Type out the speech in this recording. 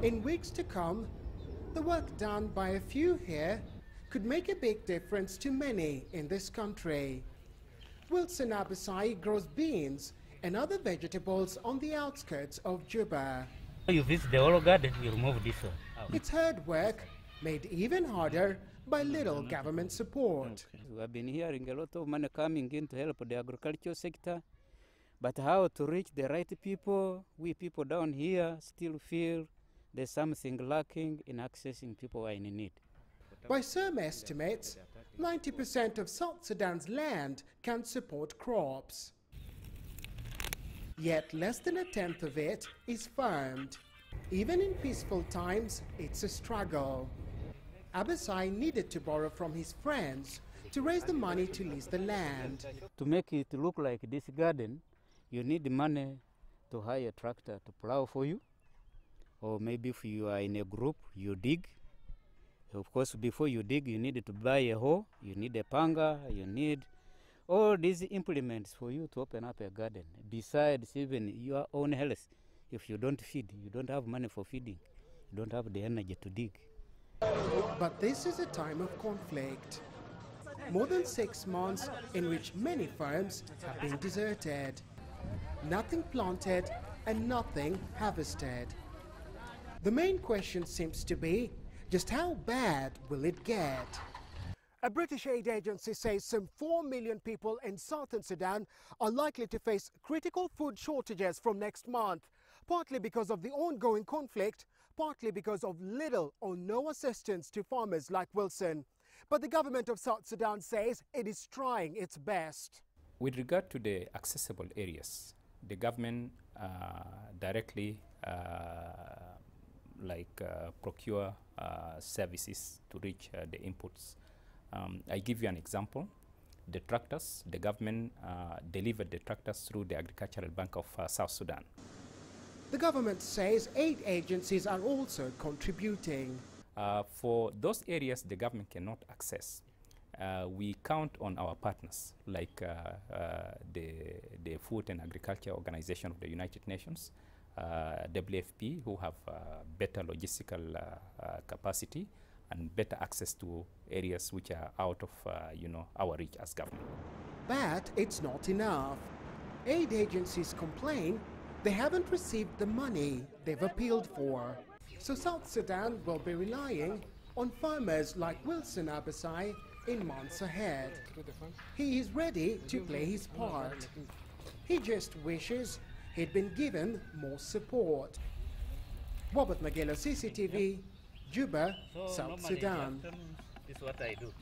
In weeks to come, the work done by a few here could make a big difference to many in this country. Wilson Abasai grows beans and other vegetables on the outskirts of Juba. You visit the whole garden, you remove this one. It's hard work, made even harder by little government support. We have been hearing a lot of money coming in to help the agricultural sector, but how to reach the right people, we people down here still feel there's something lacking in accessing people who are in need. By some estimates, 90% of South Sudan's land can support crops. Yet less than a tenth of it is farmed. Even in peaceful times, it's a struggle. Abasai needed to borrow from his friends to raise the money to lease the land. To make it look like this garden, you need money to hire a tractor to plow for you. Or maybe if you are in a group, you dig. Of course, before you dig, you need to buy a hoe, you need a panga, you need all these implements for you to open up a garden. Besides even your own health, if you don't feed, you don't have money for feeding, you don't have the energy to dig. But this is a time of conflict. More than 6 months in which many farms have been deserted. Nothing planted and nothing harvested. The main question seems to be, just how bad will it get? A British aid agency says some 4 million people in southern Sudan are likely to face critical food shortages from next month, partly because of the ongoing conflict, partly because of little or no assistance to farmers like Wilson. But the government of South Sudan says it is trying its best. With regard to the accessible areas, the government directly procure services to reach the inputs. I give you an example. The tractors, the government delivered the tractors through the Agricultural Bank of South Sudan. The government says aid agencies are also contributing. For those areas the government cannot access, we count on our partners like the Food and Agriculture Organization of the United Nations, WFP, who have better logistical capacity and better access to areas which are out of our reach as government. But it's not enough. Aid agencies complain they haven't received the money they've appealed for. So South Sudan will be relying on farmers like Wilson Abasai in months ahead. He is ready to play his part. He just wishes he'd been given more support. Nagila, CCTV, Juba, South Sudan. This is what I do.